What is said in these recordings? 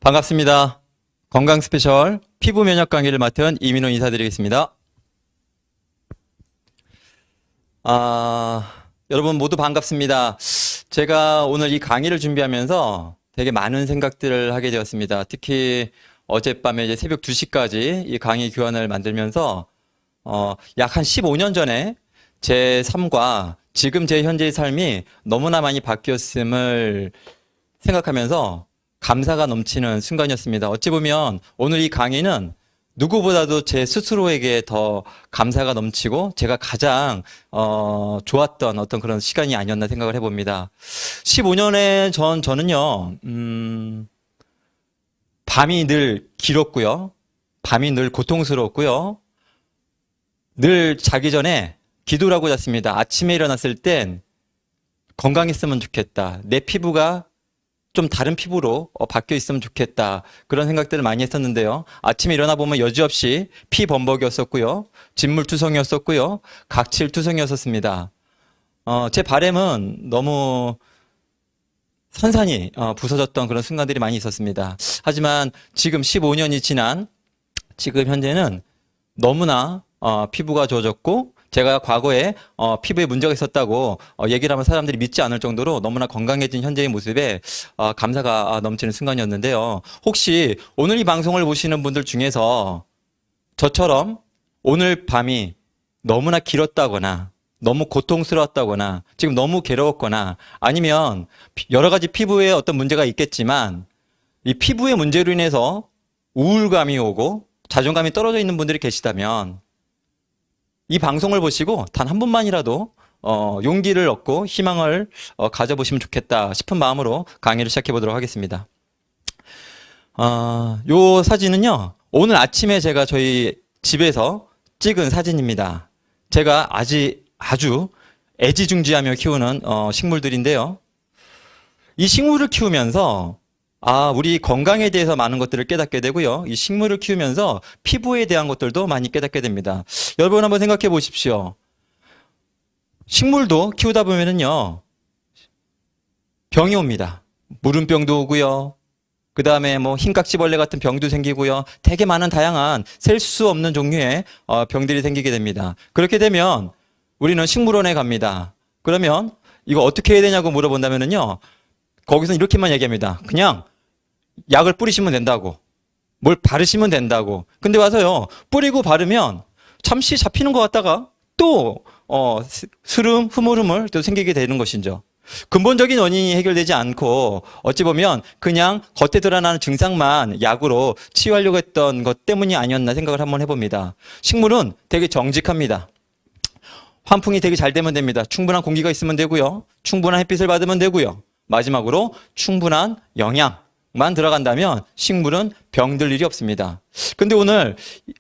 반갑습니다. 건강 스페셜 피부 면역 강의를 맡은 이민호 인사드리겠습니다. 여러분 모두 반갑습니다. 제가 오늘 이 강의를 준비하면서 되게 많은 생각들을 하게 되었습니다. 특히 어젯밤에 이제 새벽 2시까지 이 강의 교환을 만들면서 약 한 15년 전에 제 삶과 지금 제 현재의 삶이 너무나 많이 바뀌었음을 생각하면서 감사가 넘치는 순간이었습니다. 어찌 보면 오늘 이 강의는 누구보다도 제 스스로에게 더 감사가 넘치고 제가 가장 좋았던 어떤 그런 시간이 아니었나 생각을 해봅니다. 15년에 저는요 밤이 늘 길었고요, 밤이 늘 고통스러웠고요, 늘 자기 전에 기도를 하고 잤습니다. 아침에 일어났을 땐 건강했으면 좋겠다, 내 피부가 좀 다른 피부로 바뀌어 있으면 좋겠다, 그런 생각들을 많이 했었는데요. 아침에 일어나 보면 여지없이 피범벅이었었고요, 진물투성이었었고요, 각질투성이었었습니다. 제 바람은 너무 산산이 부서졌던 그런 순간들이 많이 있었습니다. 하지만 지금 15년이 지난 지금 현재는 너무나 피부가 좋아졌고, 제가 과거에 피부에 문제가 있었다고 얘기를 하면 사람들이 믿지 않을 정도로 너무나 건강해진 현재의 모습에 감사가 넘치는 순간이었는데요. 혹시 오늘 이 방송을 보시는 분들 중에서 저처럼 오늘 밤이 너무나 길었다거나 너무 고통스러웠다거나 지금 너무 괴로웠거나 아니면 여러 가지 피부에 어떤 문제가 있겠지만 이 피부의 문제로 인해서 우울감이 오고 자존감이 떨어져 있는 분들이 계시다면 이 방송을 보시고 단 한 번만이라도 용기를 얻고 희망을 가져보시면 좋겠다 싶은 마음으로 강의를 시작해 보도록 하겠습니다. 요 사진은요, 오늘 아침에 제가 저희 집에서 찍은 사진입니다. 제가 아주 애지중지하며 키우는 식물들인데요. 이 식물을 키우면서 우리 건강에 대해서 많은 것들을 깨닫게 되고요, 이 식물을 키우면서 피부에 대한 것들도 많이 깨닫게 됩니다. 여러분 한번 생각해 보십시오. 식물도 키우다 보면은요 병이 옵니다. 물음병도 오고요, 그 다음에 뭐 흰깍지벌레 같은 병도 생기고요, 되게 많은 다양한 셀 수 없는 종류의 병들이 생기게 됩니다. 그렇게 되면 우리는 식물원에 갑니다. 그러면 이거 어떻게 해야 되냐고 물어본다면은요, 거기서 이렇게만 얘기합니다. 그냥 약을 뿌리시면 된다고, 뭘 바르시면 된다고. 근데 와서요, 뿌리고 바르면 잠시 잡히는 것 같다가 또 스름, 흐물흐물 또 생기게 되는 것이죠. 근본적인 원인이 해결되지 않고 어찌 보면 그냥 겉에 드러나는 증상만 약으로 치유하려고 했던 것 때문이 아니었나 생각을 한번 해봅니다. 식물은 되게 정직합니다. 환풍이 되게 잘 되면 됩니다. 충분한 공기가 있으면 되고요, 충분한 햇빛을 받으면 되고요, 마지막으로 충분한 영양만 들어간다면 식물은 병들 일이 없습니다. 근데 오늘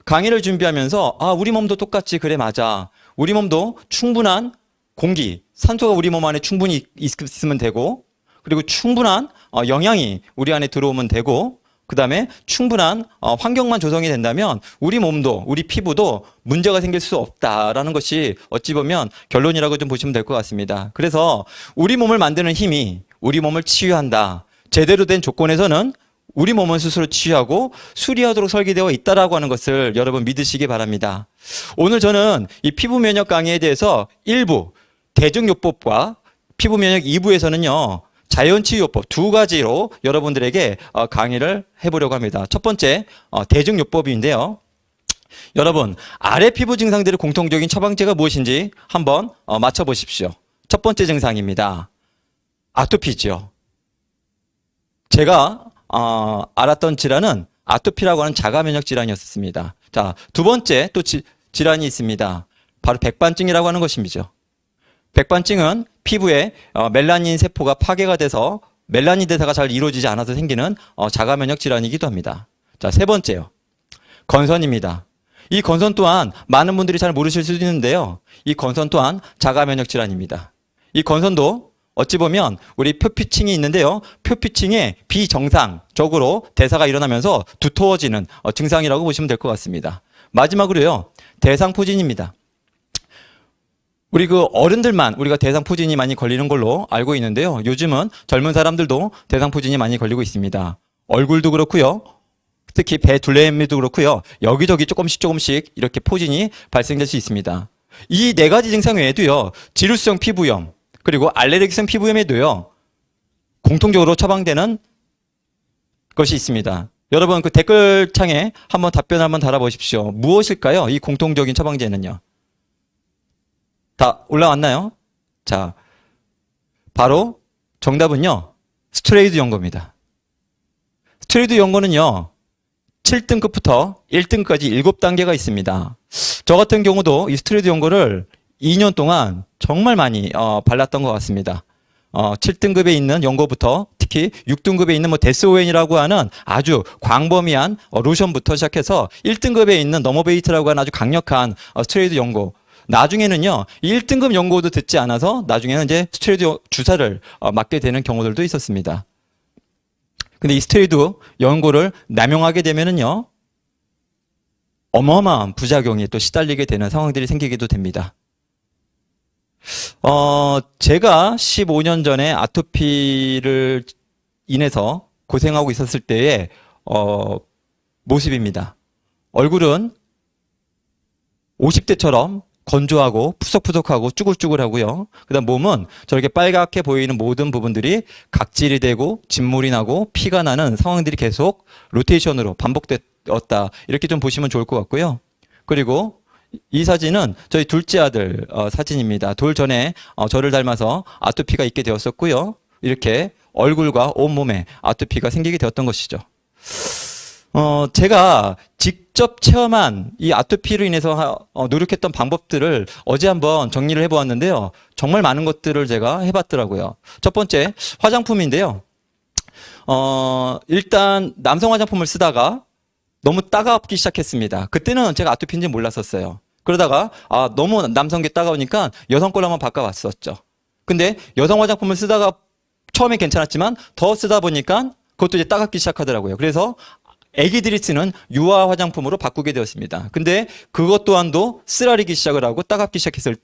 강의를 준비하면서 우리 몸도 똑같지, 그래 맞아. 우리 몸도 충분한 공기, 산소가 우리 몸 안에 충분히 있으면 되고, 그리고 충분한 영양이 우리 안에 들어오면 되고, 그 다음에 충분한 환경만 조성이 된다면 우리 몸도 우리 피부도 문제가 생길 수 없다라는 것이 어찌 보면 결론이라고 좀 보시면 될 것 같습니다. 그래서 우리 몸을 만드는 힘이 우리 몸을 치유한다, 제대로 된 조건에서는 우리 몸은 스스로 치유하고 수리하도록 설계되어 있다라고 하는 것을 여러분 믿으시기 바랍니다. 오늘 저는 이 피부 면역 강의에 대해서 1부 대증요법과 피부 면역 2부에서는요 자연치유요법 두 가지로 여러분들에게 강의를 해보려고 합니다. 첫 번째 대증요법인데요, 여러분 아래 피부 증상들의 공통적인 처방제가 무엇인지 한번 맞춰보십시오. 첫 번째 증상입니다. 아토피죠. 제가 알았던 질환은 아토피라고 하는 자가면역 질환이었습니다. 자, 두 번째 또 질환이 있습니다. 바로 백반증이라고 하는 것이죠. 백반증은 피부에 멜라닌 세포가 파괴가 돼서 멜라닌 대사가 잘 이루어지지 않아서 생기는 자가면역 질환이기도 합니다. 자, 세 번째요, 건선입니다. 이 건선 또한 많은 분들이 잘 모르실 수도 있는데요, 이 건선 또한 자가면역 질환입니다. 이 건선도 어찌 보면 우리 표피층이 있는데요, 표피층에 비정상적으로 대사가 일어나면서 두터워지는 증상이라고 보시면 될 것 같습니다. 마지막으로요, 대상포진입니다. 우리 어른들만 우리가 대상포진이 많이 걸리는 걸로 알고 있는데요, 요즘은 젊은 사람들도 대상포진이 많이 걸리고 있습니다. 얼굴도 그렇고요. 특히 배 둘레미도 그렇고요. 여기저기 조금씩 이렇게 포진이 발생될 수 있습니다. 이 네 가지 증상 외에도요. 지루성 피부염 그리고 알레르기성 피부염에도요. 공통적으로 처방되는 것이 있습니다. 여러분 그 댓글창에 한번 답변을 한번 달아보십시오. 무엇일까요? 이 공통적인 처방제는요. 다 올라왔나요? 자, 바로 정답은요. 스트레이드 연고입니다. 스트레이드 연고는요. 7등급부터 1등급까지 7단계가 있습니다. 저 같은 경우도 이 스트레이드 연고를 2년 동안 정말 많이 발랐던 것 같습니다. 7등급에 있는 연고부터 특히 6등급에 있는 뭐 데스오웬이라고 하는 아주 광범위한 로션부터 시작해서 1등급에 있는 너머베이트라고 하는 아주 강력한 스트레이드 연고. 나중에는요, 1등급 연고도 듣지 않아서 나중에는 이제 스테로이드 주사를 맞게 되는 경우들도 있었습니다. 근데 이 스테로이드 연고를 남용하게 되면은요, 어마어마한 부작용이 또 시달리게 되는 상황들이 생기기도 됩니다. 제가 15년 전에 아토피를 인해서 고생하고 있었을 때의, 모습입니다. 얼굴은 50대처럼 건조하고 푸석푸석하고 쭈글쭈글하고요. 그다음 몸은 저렇게 빨갛게 보이는 모든 부분들이 각질이 되고 진물이 나고 피가 나는 상황들이 계속 로테이션으로 반복되었다. 이렇게 좀 보시면 좋을 것 같고요. 그리고 이 사진은 저희 둘째 아들 사진입니다. 돌 전에 저를 닮아서 아토피가 있게 되었었고요. 이렇게 얼굴과 온몸에 아토피가 생기게 되었던 것이죠. 제가 직접 체험한 이 아토피로 인해서 노력했던 방법들을 어제 한번 정리를 해보았는데요. 정말 많은 것들을 제가 해봤더라고요. 첫 번째, 화장품인데요. 일단 남성 화장품을 쓰다가 너무 따갑기 시작했습니다. 그때는 제가 아토피인지 몰랐었어요. 그러다가 너무 남성계 따가우니까 여성 걸로 한번 바꿔봤었죠. 근데 여성 화장품을 쓰다가 처음에 괜찮았지만 더 쓰다 보니까 그것도 이제 따갑기 시작하더라고요. 그래서 애기들이 쓰는 유아 화장품으로 바꾸게 되었습니다. 근데 그것 또한도 쓰라리기 시작을 하고 따갑기 시작했을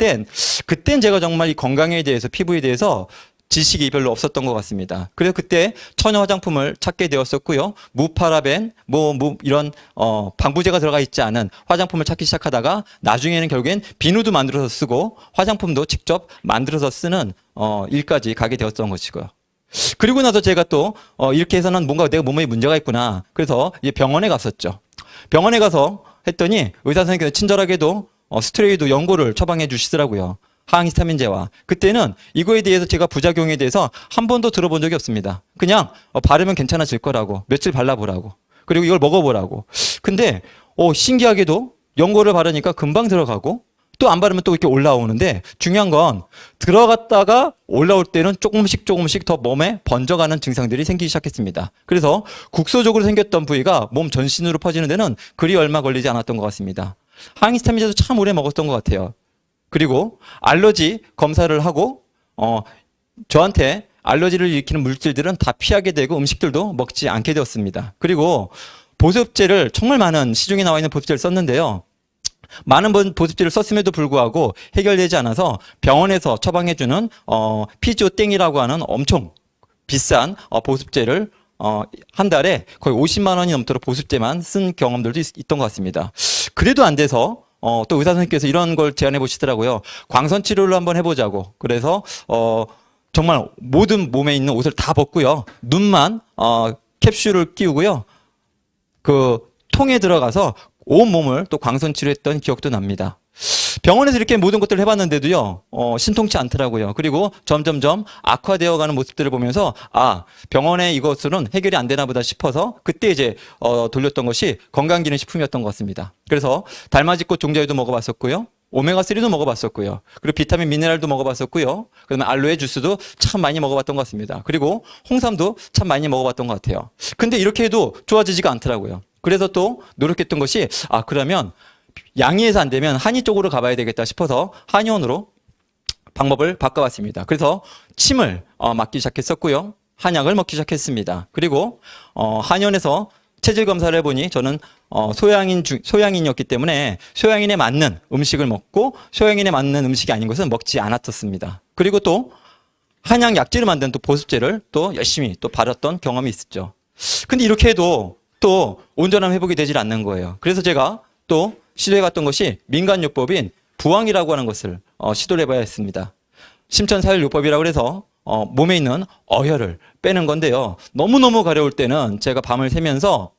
그땐 제가 정말 이 건강에 대해서 피부에 대해서 지식이 별로 없었던 것 같습니다. 그래서 그때 천연 화장품을 찾게 되었었고요. 무파라벤, 이런 방부제가 들어가 있지 않은 화장품을 찾기 시작하다가 나중에는 결국엔 비누도 만들어서 쓰고 화장품도 직접 만들어서 쓰는 일까지 가게 되었던 것이고요. 그리고 나서 제가 또 이렇게 해서는 뭔가 내가 몸에 문제가 있구나. 그래서 이제 병원에 갔었죠. 병원에 가서 했더니 의사 선생님께서 친절하게도 스테로이드 연고를 처방해 주시더라고요. 항히스타민제와. 그때는 이거에 대해서 제가 부작용에 대해서 한 번도 들어본 적이 없습니다. 그냥 바르면 괜찮아질 거라고, 며칠 발라보라고, 그리고 이걸 먹어보라고. 근데 신기하게도 연고를 바르니까 금방 들어가고 또 안 바르면 또 이렇게 올라오는데, 중요한 건 들어갔다가 올라올 때는 조금씩 더 몸에 번져가는 증상들이 생기기 시작했습니다. 그래서 국소적으로 생겼던 부위가 몸 전신으로 퍼지는 데는 그리 얼마 걸리지 않았던 것 같습니다. 항히스타민제도 참 오래 먹었던 것 같아요. 그리고 알러지 검사를 하고 저한테 알러지를 일으키는 물질들은 다 피하게 되고 음식들도 먹지 않게 되었습니다. 그리고 보습제를, 정말 많은 시중에 나와 있는 보습제를 썼는데요. 많은 보습제를 썼음에도 불구하고 해결되지 않아서 병원에서 처방해주는 피지오땡이라고 하는 엄청 비싼 보습제를 한 달에 거의 50만 원이 넘도록 보습제만 쓴 경험들도 있던 것 같습니다. 그래도 안 돼서 또 의사 선생님께서 이런 걸 제안해 보시더라고요. 광선 치료를 한번 해보자고. 그래서 정말 모든 몸에 있는 옷을 다 벗고요. 눈만 캡슐을 끼우고요. 그 통에 들어가서 온 몸을 또 광선 치료했던 기억도 납니다. 병원에서 이렇게 모든 것들을 해봤는데도요, 신통치 않더라고요. 그리고 점점점 악화되어가는 모습들을 보면서 병원에 이것으로는 해결이 안 되나 보다 싶어서 그때 이제 돌렸던 것이 건강기능식품이었던 것 같습니다. 그래서 달맞이꽃 종자유도 먹어봤었고요. 오메가3도 먹어봤었고요. 그리고 비타민 미네랄도 먹어봤었고요. 그다음에 알로에 주스도 참 많이 먹어봤던 것 같습니다. 그리고 홍삼도 참 많이 먹어봤던 것 같아요. 근데 이렇게 해도 좋아지지가 않더라고요. 그래서 또 노력했던 것이 그러면 양의에서 안 되면 한의 쪽으로 가봐야 되겠다 싶어서 한의원으로 방법을 바꿔봤습니다. 그래서 침을 맞기 시작했었고요. 한약을 먹기 시작했습니다. 그리고 한의원에서 체질 검사를 해보니 저는 소양인이었기 때문에 소양인에 맞는 음식을 먹고 소양인에 맞는 음식이 아닌 것은 먹지 않았었습니다. 그리고 또 한약 약재를 만든 또 보습제를 또 열심히 또 바랐던 경험이 있었죠. 근데 이렇게 해도 또 온전한 회복이 되질 않는 거예요. 그래서 제가 또 시도해봤던 것이 민간요법인 부항이라고 하는 것을 시도를 해봐야 했습니다. 심천사혈요법이라고 해서 몸에 있는 어혈을 빼는 건데요. 너무너무 가려울 때는 제가 밤을 새면서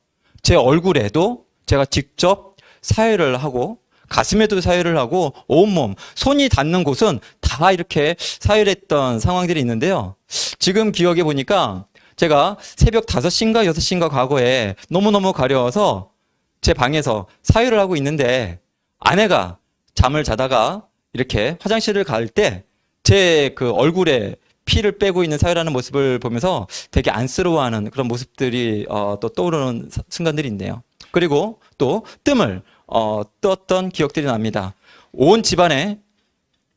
제 얼굴에도 제가 직접 사혈을 하고 가슴에도 사혈을 하고 온몸, 손이 닿는 곳은 다 이렇게 사혈했던 상황들이 있는데요. 지금 기억해 보니까 제가 새벽 5시인가 6시인가 과거에 너무너무 가려워서 제 방에서 사혈을 하고 있는데 아내가 잠을 자다가 이렇게 화장실을 갈 때 제 그 얼굴에 피를 빼고 있는 사혈하는 모습을 보면서 되게 안쓰러워하는 그런 모습들이 또 떠오르는 순간들이 있네요. 그리고 또 뜸을 떴던 기억들이 납니다. 온 집안에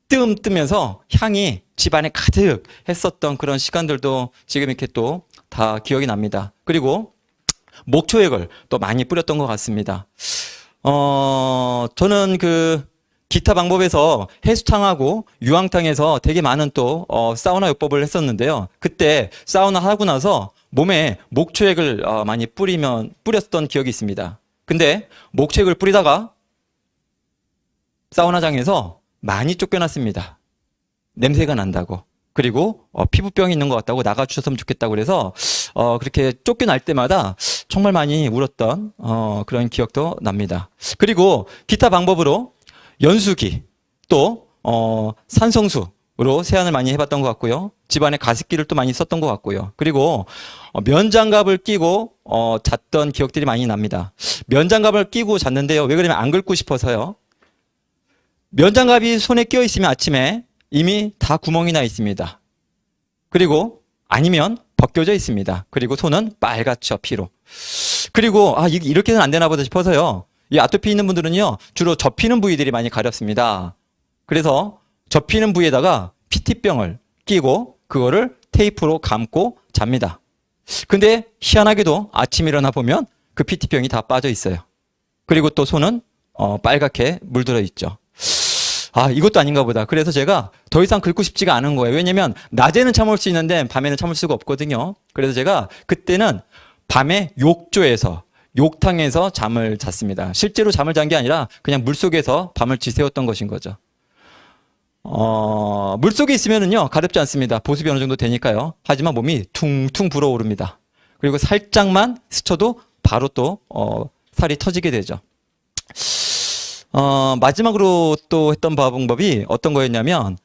뜨면서 향이 집안에 가득 했었던 그런 시간들도 지금 이렇게 또 다 기억이 납니다. 그리고 목초액을 또 많이 뿌렸던 것 같습니다. 저는 그 기타 방법에서 해수탕하고 유황탕에서 되게 많은 또 사우나 요법을 했었는데요. 그때 사우나 하고 나서 몸에 목초액을 많이 뿌렸던 기억이 있습니다. 근데 목초액을 뿌리다가 사우나장에서 많이 쫓겨났습니다. 냄새가 난다고. 그리고 피부병이 있는 것 같다고 나가주셨으면 좋겠다고 그래서 그렇게 쫓겨날 때마다 정말 많이 울었던 그런 기억도 납니다. 그리고 기타 방법으로 연수기 또 산성수로 세안을 많이 해봤던 것 같고요. 집안에 가습기를 또 많이 썼던 것 같고요. 그리고 면장갑을 끼고 잤던 기억들이 많이 납니다. 면장갑을 끼고 잤는데요. 왜 그러냐면 안 긁고 싶어서요. 면장갑이 손에 끼어 있으면 아침에 이미 다 구멍이 나 있습니다. 그리고 아니면 벗겨져 있습니다. 그리고 손은 빨갛죠, 피로. 그리고 이렇게는 안 되나 보다 싶어서요. 이 아토피 있는 분들은요, 주로 접히는 부위들이 많이 가렵습니다. 그래서 접히는 부위에다가 PT병을 끼고 그거를 테이프로 감고 잡니다. 근데 희한하게도 아침에 일어나 보면 그 PT병이 다 빠져 있어요. 그리고 또 손은 빨갛게 물들어 있죠. 이것도 아닌가 보다. 그래서 제가 더 이상 긁고 싶지가 않은 거예요. 왜냐면 낮에는 참을 수 있는데 밤에는 참을 수가 없거든요. 그래서 제가 그때는 밤에 욕조에서 욕탕에서 잠을 잤습니다. 실제로 잠을 잔 게 아니라 그냥 물속에서 밤을 지새웠던 것인 거죠. 물속에 있으면은요 가렵지 않습니다. 보습이 어느 정도 되니까요. 하지만 몸이 퉁퉁 불어오릅니다. 그리고 살짝만 스쳐도 바로 또 살이 터지게 되죠. 마지막으로 또 했던 방법이 어떤 거였냐면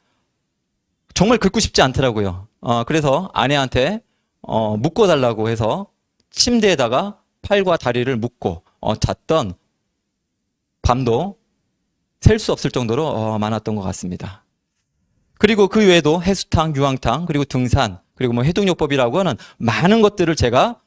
정말 긁고 싶지 않더라고요. 그래서 아내한테 묶어달라고 해서 침대에다가 팔과 다리를 묶고 잤던 밤도 셀 수 없을 정도로 많았던 것 같습니다. 그리고 그 외에도 해수탕, 유황탕, 그리고 등산, 그리고 뭐 해독요법이라고 하는 많은 것들을 제가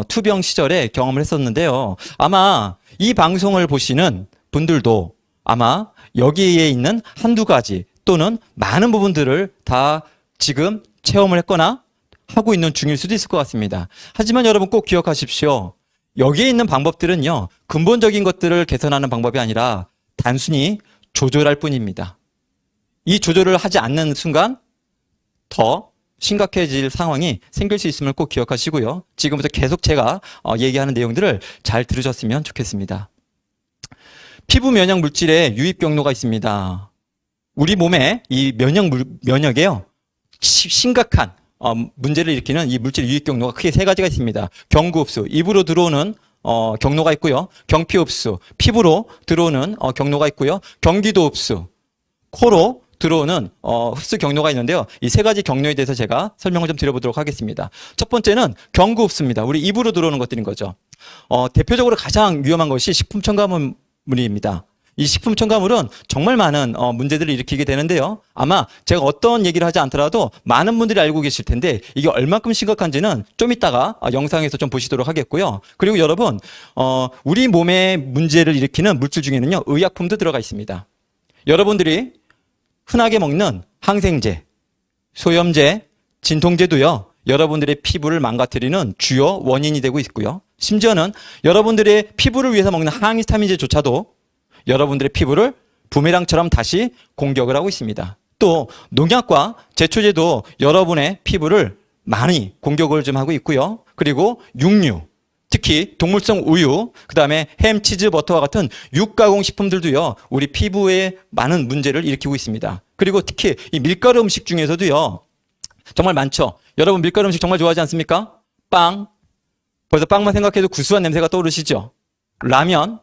투병 시절에 경험을 했었는데요. 아마 이 방송을 보시는 분들도 아마 여기에 있는 한두 가지 또는 많은 부분들을 다 지금 체험을 했거나 하고 있는 중일 수도 있을 것 같습니다. 하지만 여러분 꼭 기억하십시오. 여기에 있는 방법들은요, 근본적인 것들을 개선하는 방법이 아니라 단순히 조절할 뿐입니다. 이 조절을 하지 않는 순간 더 심각해질 상황이 생길 수 있음을 꼭 기억하시고요. 지금부터 계속 제가 얘기하는 내용들을 잘 들으셨으면 좋겠습니다. 피부 면역 물질에 유입 경로가 있습니다. 우리 몸에 이 면역에요, 심각한 문제를 일으키는 이 물질 유입 경로가 크게 3가지가 있습니다. 경구흡수, 입으로 들어오는 경로가 있고요. 경피흡수, 피부로 들어오는 경로가 있고요. 경기도흡수, 코로 들어오는 흡수 경로가 있는데요. 이 3가지 경로에 대해서 제가 설명을 좀 드려보도록 하겠습니다. 첫 번째는 경구흡수입니다. 우리 입으로 들어오는 것들인 거죠. 대표적으로 가장 위험한 것이 식품 첨가물입니다. 이 식품 첨가물은 정말 많은 문제들을 일으키게 되는데요. 아마 제가 어떤 얘기를 하지 않더라도 많은 분들이 알고 계실 텐데 이게 얼만큼 심각한지는 좀 이따가 영상에서 좀 보시도록 하겠고요. 그리고 여러분, 우리 몸에 문제를 일으키는 물질 중에는요, 의약품도 들어가 있습니다. 여러분들이 흔하게 먹는 항생제, 소염제, 진통제도요, 여러분들의 피부를 망가뜨리는 주요 원인이 되고 있고요. 심지어는 여러분들의 피부를 위해서 먹는 항히스타민제조차도 여러분들의 피부를 부메랑처럼 다시 공격을 하고 있습니다. 또 농약과 제초제도 여러분의 피부를 많이 공격을 좀 하고 있고요. 그리고 육류, 특히 동물성 우유, 그다음에 햄, 치즈, 버터와 같은 육가공 식품들도요. 우리 피부에 많은 문제를 일으키고 있습니다. 그리고 특히 이 밀가루 음식 중에서도요. 정말 많죠. 여러분 밀가루 음식 정말 좋아하지 않습니까? 빵. 벌써 빵만 생각해도 구수한 냄새가 떠오르시죠? 라면,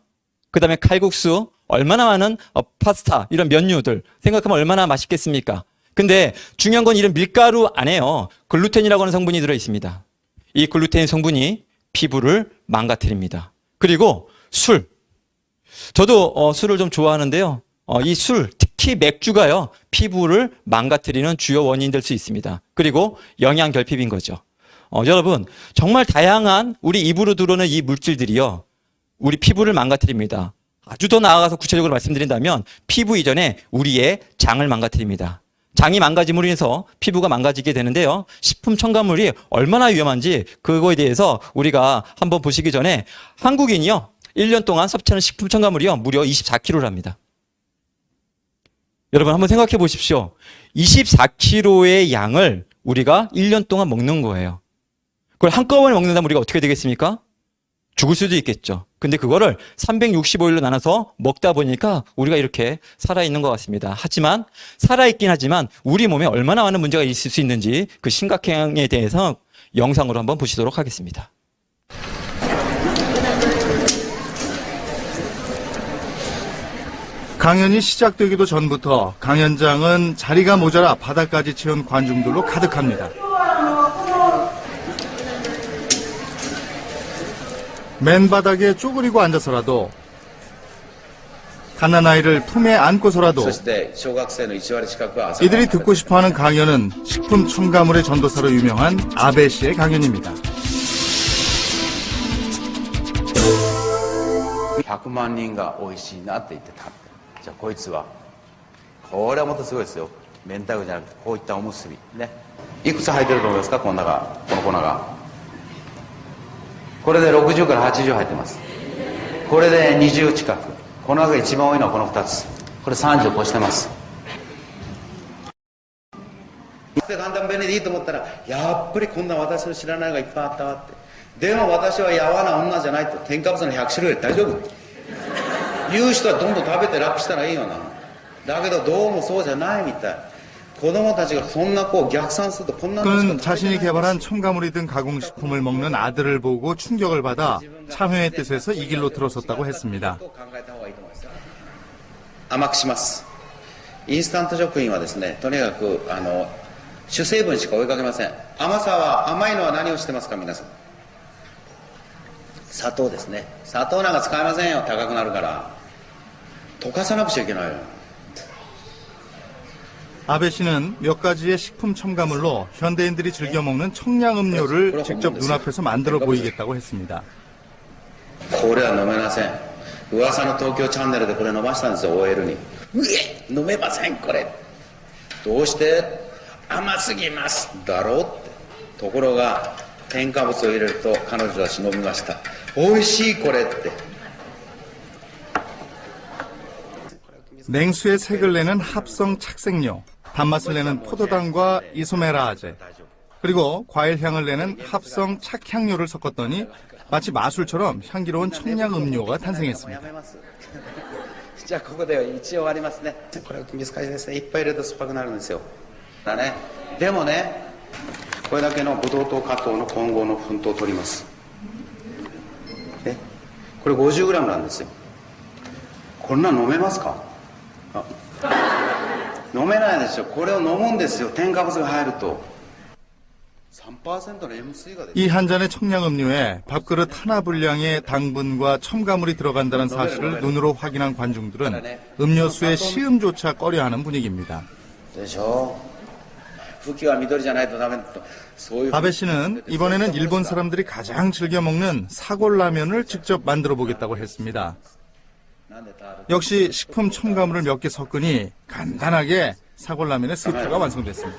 그다음에 칼국수, 얼마나 많은 파스타, 이런 면류들 생각하면 얼마나 맛있겠습니까? 근데 중요한 건 이런 밀가루 안에요. 글루텐이라고 하는 성분이 들어 있습니다. 이 글루텐 성분이 피부를 망가뜨립니다. 그리고 술. 저도 술을 좀 좋아하는데요. 이 술, 특히 맥주가요. 피부를 망가뜨리는 주요 원인이 될 수 있습니다. 그리고 영양 결핍인 거죠. 여러분, 정말 다양한 우리 입으로 들어오는 이 물질들이요. 우리 피부를 망가뜨립니다. 아주 더 나아가서 구체적으로 말씀드린다면 피부 이전에 우리의 장을 망가뜨립니다. 장이 망가짐으로 인해서 피부가 망가지게 되는데요. 식품 첨가물이 얼마나 위험한지 그거에 대해서 우리가 한번 보시기 전에 한국인이요. 1년 동안 섭취하는 식품 첨가물이요. 무려 24kg랍니다. 여러분 한번 생각해 보십시오. 24kg의 양을 우리가 1년 동안 먹는 거예요. 그걸 한꺼번에 먹는다면 우리가 어떻게 되겠습니까? 죽을 수도 있겠죠. 근데 그거를 365일로 나눠서 먹다 보니까 우리가 이렇게 살아있는 것 같습니다. 하지만 살아있긴 하지만 우리 몸에 얼마나 많은 문제가 있을 수 있는지 그 심각성에 대해서 영상으로 한번 보시도록 하겠습니다. 강연이 시작되기도 전부터 강연장은 자리가 모자라 바닥까지 채운 관중들로 가득합니다. 맨바닥에 쪼그리고 앉아서라도 갓난아이를 품에 안고서라도 이들이 듣고 싶어하는 강연은 식품 첨가물의 전도사로 유명한 아베 씨의 강연입니다. 100万人が美味しいなって言ってた。じゃあこいつはこれはもっとすごいですよ。明太子じゃなくてこういったおむすびね。いくつ入ってると思いますか？この中、この粉が。これで60から80入ってます。これで20近く。この中で一番多いのはこの2つ。これ30超してます。簡単便利でいいと思ったらやっぱりこんな私の知らないのがいっぱいあったわって。でも私はやわな女じゃないと。添加物の100種類で大丈夫。言う人はどんどん食べて楽したらいいよな。だけどどうもそうじゃないみたい。子供たちがそんなこう逆算するとこんなのしか 그는 자신이 개발한 첨가물이 든 가공식품을 먹는 아들을 보고 충격을 받아 참여의 뜻에서 이 길로 들어섰다고 했습니다. 甘くします。インスタント食品はですね、とにかく主成分しか追いかけません。甘いのは何をしてますか皆さん。砂糖ですね。砂糖なんか使えませんよ。高くなるから。溶かさなくちゃいけないよ。 아베 씨는 몇 가지의 식품 첨가물로 현대인들이 즐겨 먹는 청량음료를 직접 눈앞에서 만들어 보이겠다고 했습니다. これは飲めません。噂の東京チャンネルでこれ飲ましたんですよ OL に。飲めませんこれ。どうして？甘すぎますだろうって。ところが添加物を入れると彼女たち飲みました。美味しいこれって。 냉수에 색을 내는 합성 착색료, 단맛을 내는 포도당과 이소메라제, 그리고 과일 향을 내는 합성 착향료를 섞었더니 마치 마술처럼 향기로운 청량음료가 탄생했습니다. じゃあここで一応ありますね。これは難しいですね。いっぱい入れると酸っぱくなるんですよ。だね。でもね、これだけのブドウ糖果糖の混合の粉糖を取ります。ね、これ 50g なんですよ。こんな飲めますか？飲めないでしょ。これを飲むんですよ。添加物が入ると。3%の M3が이 한 잔의 청량음료에 밥그릇 하나 분량의 당분과 첨가물이 들어간다는 사실을 눈으로 확인한 관중들은 음료수의 시음조차 꺼려하는 분위기입니다. でしょ。吹きは緑じゃないとダメと。そういう 아베 씨는 이번에는 일본 사람들이 가장 즐겨 먹는 사골라면을 직접 만들어 보겠다고 했습니다. 역시 식품 첨가물을 몇 개 섞으니 간단하게 사골라면의 스프가 완성됐습니다.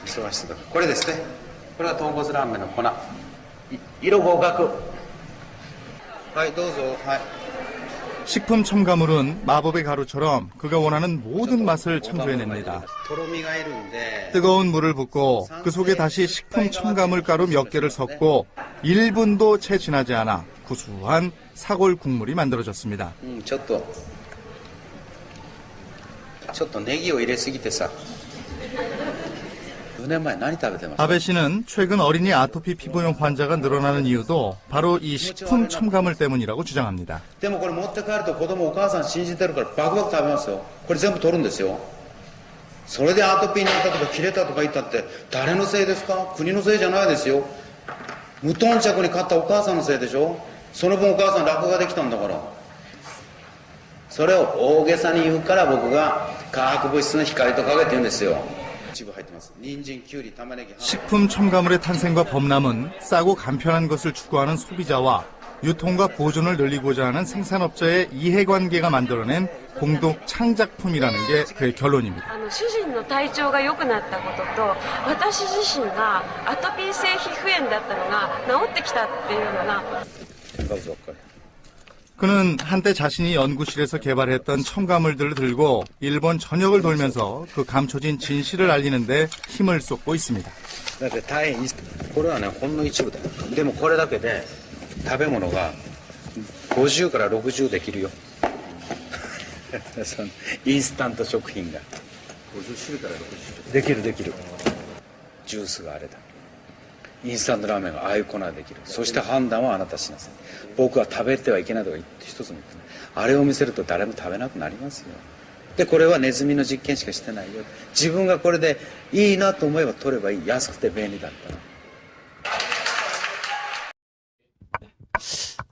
忙しそうだ。これですね。これは豚骨ラーメンの粉。色合格。はいどうぞ。はい。 식품 첨가물은 마법의 가루처럼 그가 원하는 모든 맛을 창조해냅니다. 뜨거운 물을 붓고 그 속에 다시 식품 첨가물 가루 몇 개를 섞고 1분도 채 지나지 않아 구수한 사골 국물이 만들어졌습니다. ちょっとネギを入れすぎてさ。4年前何食べてました？ 아베 씨는 최근 어린이 아토피 피부염 환자가 늘어나는 이유도 바로 이 식품 첨가물 때문이라고 주장합니다. でもこれ持って帰ると子供お母さん信じてるからバクバク食べますよ。これ全部取るんですよ。それでアトピーになったとか切れたとか言ったって誰のせいですか？国のせいじゃないですよ。無頓着に買ったお母さんのせいでしょ。その分お母さん楽ができたんだから。それを大げさに言うから僕が化学物質の光と影って言うんですよ。一部入ってます。人参、きゅうり、玉ねぎ。 식품 첨가물의 탄생과 범람은 싸고 간편한 것을 추구하는 소비자와 유통과 보존을 늘리고자 하는 생산업자의 이해관계가 만들어낸 공동 창작품이라는 게 그의 결론입니다. 主人の体調が良くなったことと私自身がアトピー性皮膚炎だったのが治ってきたっていうのが 그는 한때 자신이 연구실에서 개발했던 첨가물들을 들고 일본 전역을 돌면서 그 감춰진 진실을 알리는데 힘을 쏟고 있습니다. だって大変これはねほんの一部だよ。でもこれだけで食べ物が50から60できるよ。そのインスタント食品が50種類から60できる。ジュースがあれだ。インスタントラーメンがああいう粉ができる。そして判断はあなたしなさい。僕は食べてはいけないとか一つも言ってない。あれを見せると誰も食べなくなりますよ。でこれはネズミの実験しかしてないよ。自分がこれでいいなと思えば取ればいい。安くて便利だったら。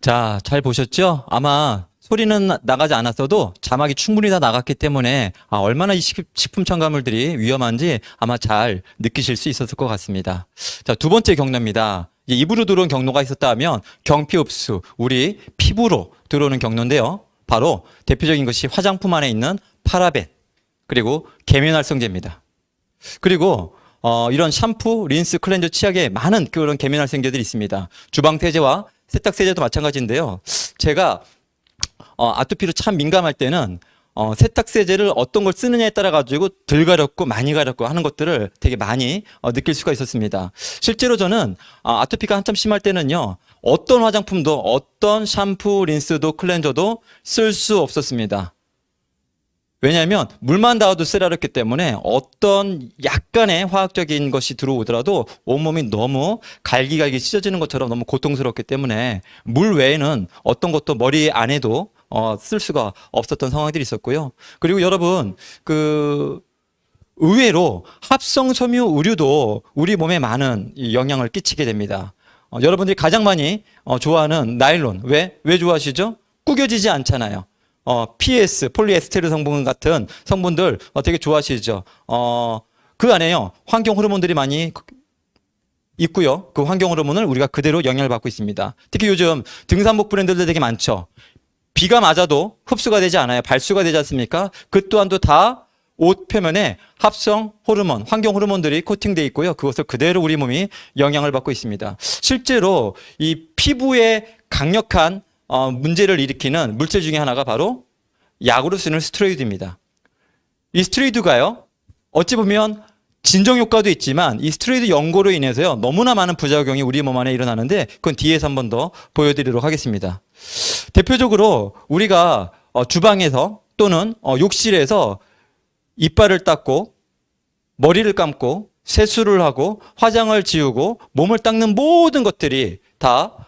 자, 잘 보셨죠? 아마 소리는 나가지 않았어도 자막이 충분히 다 나갔기 때문에 얼마나 이 식품 첨가물들이 위험한지 아마 잘 느끼실 수 있었을 것 같습니다. 자, 두 번째 경로입니다. 입으로 들어온 경로가 있었다 하면 경피 흡수, 우리 피부로 들어오는 경로인데요. 바로 대표적인 것이 화장품 안에 있는 파라벤, 그리고 계면활성제입니다. 그리고 이런 샴푸, 린스, 클렌저, 치약에 많은 그런 계면활성제들이 있습니다. 주방세제와 세탁세제도 마찬가지인데요. 제가 아토피로 참 민감할 때는 세탁세제를 어떤 걸 쓰느냐에 따라 가지고 덜 가렵고 많이 가렵고 하는 것들을 되게 많이 느낄 수가 있었습니다. 실제로 저는 아토피가 한참 심할 때는요. 어떤 화장품도 어떤 샴푸, 린스도 클렌저도 쓸 수 없었습니다. 왜냐하면 물만 닿아도 쓰라렸기 때문에 어떤 약간의 화학적인 것이 들어오더라도 온몸이 너무 갈기갈기 찢어지는 것처럼 너무 고통스럽기 때문에 물 외에는 어떤 것도 머리 안에도 쓸 수가 없었던 상황들이 있었고요. 그리고 여러분 의외로 합성 섬유 의류도 우리 몸에 많은 영향을 끼치게 됩니다. 여러분들이 가장 많이 좋아하는 나일론 왜 좋아하시죠? 구겨지지 않잖아요. PS, 폴리에스테르 성분 같은 성분들 되게 좋아하시죠. 그 안에요. 환경 호르몬들이 많이 있고요. 그 환경 호르몬을 우리가 그대로 영향을 받고 있습니다. 특히 요즘 등산복 브랜드들 되게 많죠. 비가 맞아도 흡수가 되지 않아요. 발수가 되지 않습니까? 그 또한도 다 옷 표면에 합성 호르몬, 환경 호르몬들이 코팅되어 있고요. 그것을 그대로 우리 몸이 영향을 받고 있습니다. 실제로 이 피부에 강력한 문제를 일으키는 물질 중에 하나가 바로 약으로 쓰는 스테로이드입니다. 이 스테로이드가요, 어찌 보면 진정 효과도 있지만 이 스테로이드 연고로 인해서요, 너무나 많은 부작용이 우리 몸 안에 일어나는데 그건 뒤에서 한 번 더 보여드리도록 하겠습니다. 대표적으로 우리가 주방에서 또는 욕실에서 이빨을 닦고 머리를 감고 세수를 하고 화장을 지우고 몸을 닦는 모든 것들이 다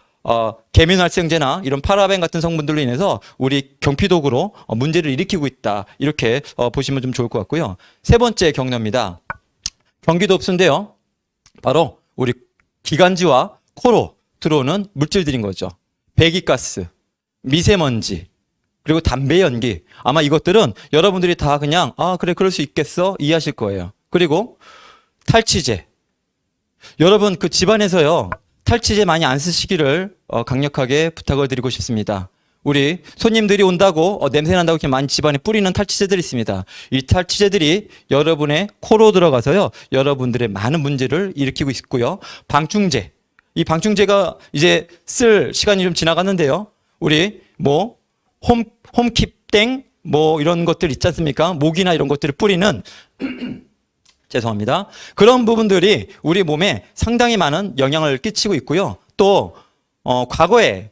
계면활성제나 이런 파라벤 같은 성분들로 인해서 우리 경피독으로 문제를 일으키고 있다. 이렇게 보시면 좀 좋을 것 같고요. 세 번째 경로입니다. 경기도 흡수인데요. 바로 우리 기관지와 코로 들어오는 물질들인 거죠. 배기가스, 미세먼지, 그리고 담배 연기. 아마 이것들은 여러분들이 다 그냥 그래 그럴 수 있겠어 이해하실 거예요. 그리고 탈취제. 여러분 그 집안에서요. 탈취제 많이 안 쓰시기를 강력하게 부탁을 드리고 싶습니다. 우리 손님들이 온다고 냄새 난다고 이렇게 많이 집안에 뿌리는 탈취제들이 있습니다. 이 탈취제들이 여러분의 코로 들어가서요. 여러분들의 많은 문제를 일으키고 있고요. 방충제. 이 방충제가 이제 쓸 시간이 좀 지나갔는데요. 우리 홈킵땡 뭐 이런 것들 있지 않습니까? 목이나 이런 것들을 뿌리는 죄송합니다. 그런 부분들이 우리 몸에 상당히 많은 영향을 끼치고 있고요. 또 과거에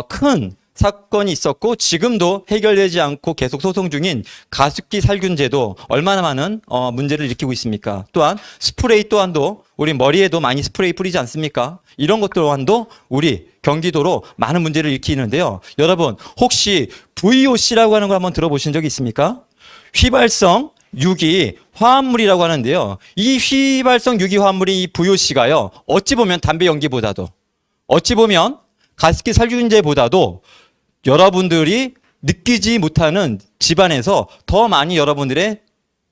큰 사건이 있었고 지금도 해결되지 않고 계속 소송 중인 가습기 살균제도 얼마나 많은 문제를 일으키고 있습니까? 또한 스프레이 또한도 우리 머리에도 많이 스프레이 뿌리지 않습니까? 이런 것 또한도 우리 경기도로 많은 문제를 일으키는데요. 여러분 혹시 VOC라고 하는 거 한번 들어보신 적이 있습니까? 휘발성 유기 화합물이라고 하는데요. 이 휘발성 유기 화합물이 이 VOC가요. 어찌 보면 담배 연기보다도 어찌 보면 가습기 살균제보다도 여러분들이 느끼지 못하는 집안에서 더 많이 여러분들의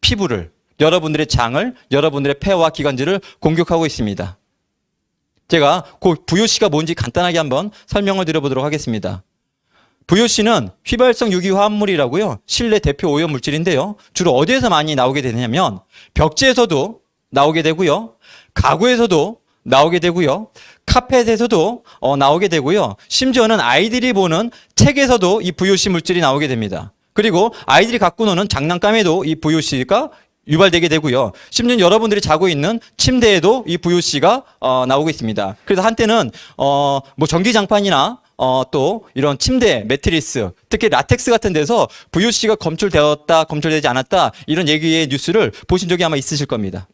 피부를, 여러분들의 장을, 여러분들의 폐와 기관지를 공격하고 있습니다. 제가 그 VOC가 뭔지 간단하게 한번 설명을 드려보도록 하겠습니다. VOC는 휘발성 유기화합물이라고요. 실내 대표 오염 물질인데요. 주로 어디에서 많이 나오게 되냐면 벽지에서도 나오게 되고요. 가구에서도 나오게 되고요. 카펫에서도 나오게 되고요. 심지어는 아이들이 보는 책에서도 이 VOC 물질이 나오게 됩니다. 그리고 아이들이 갖고 노는 장난감에도 이 VOC가 유발되게 되고요. 심지어 여러분들이 자고 있는 침대에도 이 VOC가 나오고 있습니다. 그래서 한때는 뭐 전기장판이나 또 이런 침대, 매트리스, 특히 라텍스 같은 데서 VOC가 검출되었다, 검출되지 않았다 이런 얘기의 뉴스를 보신 적이 아마 있으실 겁니다.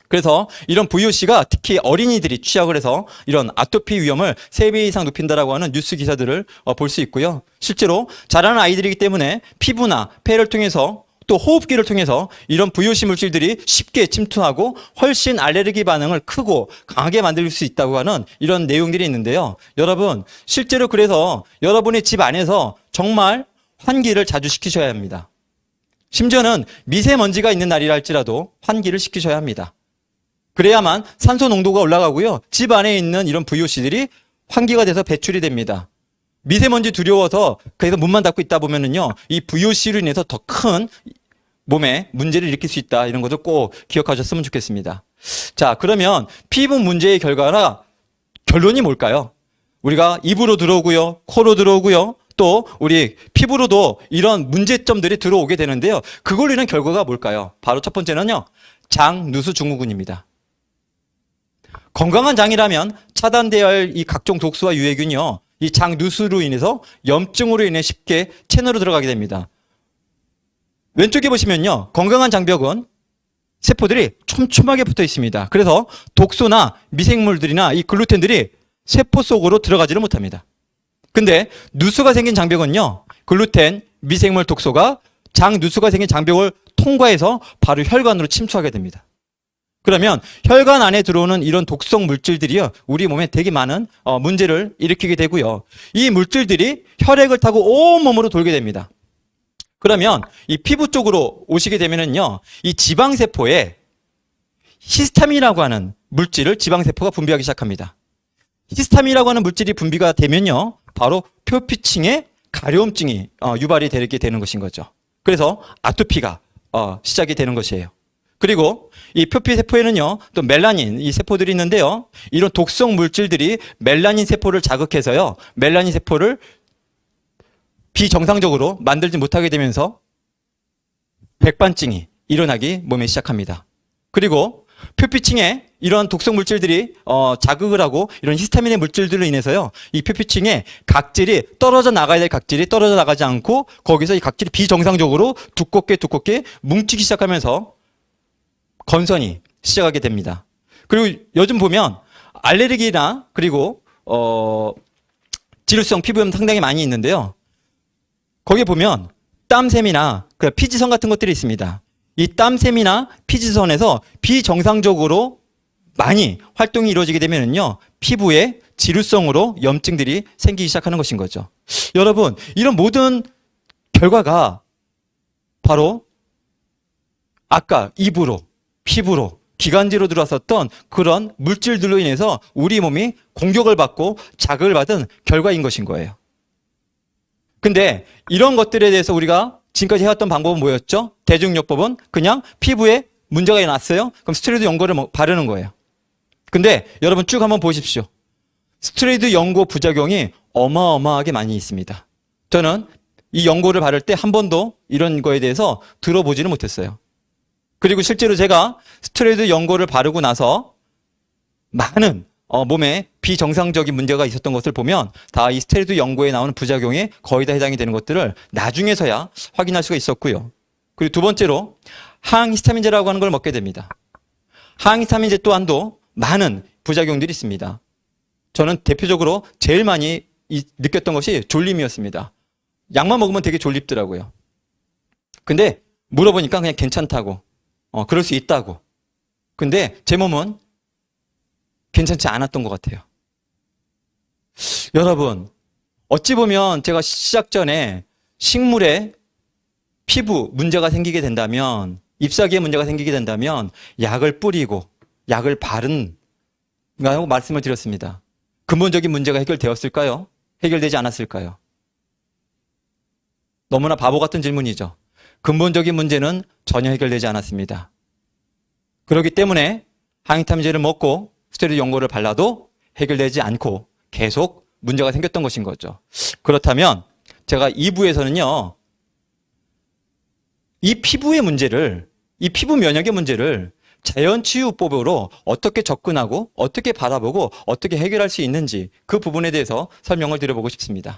그래서 이런 VOC가 특히 어린이들이 취약을 해서 이런 아토피 위험을 3배 이상 높인다라고 하는 뉴스 기사들을 볼 수 있고요. 실제로 자라는 아이들이기 때문에 피부나 폐를 통해서 또 호흡기를 통해서 이런 VOC 물질들이 쉽게 침투하고 훨씬 알레르기 반응을 크고 강하게 만들 수 있다고 하는 이런 내용들이 있는데요. 여러분 실제로 그래서 여러분의 집 안에서 정말 환기를 자주 시키셔야 합니다. 심지어는 미세먼지가 있는 날이라 할지라도 환기를 시키셔야 합니다. 그래야만 산소 농도가 올라가고요. 집 안에 있는 이런 VOC들이 환기가 돼서 배출이 됩니다. 미세먼지 두려워서 그래서 문만 닫고 있다 보면은요, 이 VOC로 인해서 더 큰 몸에 문제를 일으킬 수 있다. 이런 것을 꼭 기억하셨으면 좋겠습니다. 자, 그러면 피부 문제의 결론이 뭘까요? 우리가 입으로 들어오고요, 코로 들어오고요, 또 우리 피부로도 이런 문제점들이 들어오게 되는데요. 그걸로 인한 결과가 뭘까요? 바로 첫 번째는요, 장, 누수 증후군입니다. 건강한 장이라면 차단돼야 할 이 각종 독소와 유해균이요, 이 장 누수로 인해서 염증으로 인해 쉽게 체내로 들어가게 됩니다. 왼쪽에 보시면요, 건강한 장벽은 세포들이 촘촘하게 붙어 있습니다. 그래서 독소나 미생물들이나 이 글루텐들이 세포 속으로 들어가지를 못합니다. 근데 누수가 생긴 장벽은요, 글루텐, 미생물, 독소가 장 누수가 생긴 장벽을 통과해서 바로 혈관으로 침투하게 됩니다. 그러면 혈관 안에 들어오는 이런 독성 물질들이요, 우리 몸에 되게 많은 문제를 일으키게 되고요. 이 물질들이 혈액을 타고 온몸으로 돌게 됩니다. 그러면 이 피부 쪽으로 오시게 되면은요, 이 지방세포에 히스타민이라고 하는 물질을 지방세포가 분비하기 시작합니다. 히스타민이라고 하는 물질이 분비가 되면요, 바로 표피층에 가려움증이 유발이 되게 되는 것인 거죠. 그래서 아토피가 시작이 되는 것이에요. 그리고 이 표피세포에는요, 또 멜라닌, 이 세포들이 있는데요, 이런 독성 물질들이 멜라닌 세포를 자극해서요, 멜라닌 세포를 비정상적으로 만들지 못하게 되면서 백반증이 일어나기 몸에 시작합니다. 그리고 표피층에 이런 독성 물질들이 자극을 하고 이런 히스타민의 물질들로 인해서요, 이 표피층에 각질이 떨어져 나가야 될 각질이 떨어져 나가지 않고 거기서 이 각질이 비정상적으로 두껍게 뭉치기 시작하면서 건선이 시작하게 됩니다. 그리고 요즘 보면 알레르기나 그리고 지루성 피부염 상당히 많이 있는데요. 거기에 보면 땀샘이나 피지선 같은 것들이 있습니다. 이 땀샘이나 피지선에서 비정상적으로 많이 활동이 이루어지게 되면요, 피부에 지루성으로 염증들이 생기기 시작하는 것인 거죠. 여러분, 이런 모든 결과가 바로 아까 입으로, 피부로, 기관지로 들어왔었던 그런 물질들로 인해서 우리 몸이 공격을 받고 자극을 받은 결과인 것인 거예요. 근데 이런 것들에 대해서 우리가 지금까지 해왔던 방법은 뭐였죠? 대중요법은 그냥 피부에 문제가 났어요? 그럼 스테로이드 연고를 바르는 거예요. 근데 여러분 쭉 한번 보십시오. 스테로이드 연고 부작용이 어마어마하게 많이 있습니다. 저는 이 연고를 바를 때 한 번도 이런 거에 대해서 들어보지는 못했어요. 그리고 실제로 제가 스테로이드 연고를 바르고 나서 많은 몸에 비정상적인 문제가 있었던 것을 보면 다 이 스테로이드 연고에 나오는 부작용에 거의 다 해당이 되는 것들을 나중에서야 확인할 수가 있었고요. 그리고 두 번째로 항히스타민제라고 하는 걸 먹게 됩니다. 항히스타민제 또한도 많은 부작용들이 있습니다. 저는 대표적으로 제일 많이 느꼈던 것이 졸림이었습니다. 약만 먹으면 되게 졸립더라고요. 근데 물어보니까 그냥 괜찮다고, 그럴 수 있다고. 근데 제 몸은 괜찮지 않았던 것 같아요. 여러분, 어찌 보면 제가 시작 전에 식물에 피부 문제가 생기게 된다면, 잎사귀에 문제가 생기게 된다면 약을 뿌리고 약을 바른다고 말씀을 드렸습니다. 근본적인 문제가 해결되었을까요? 해결되지 않았을까요? 너무나 바보 같은 질문이죠. 근본적인 문제는 전혀 해결되지 않았습니다. 그렇기 때문에 항히스타민제를 먹고 스테로이드 연고를 발라도 해결되지 않고 계속 문제가 생겼던 것인 거죠. 그렇다면 제가 2부에서는요. 이 피부의 문제를, 이 피부 면역의 문제를 자연치유법으로 어떻게 접근하고 어떻게 바라보고 어떻게 해결할 수 있는지 그 부분에 대해서 설명을 드려보고 싶습니다.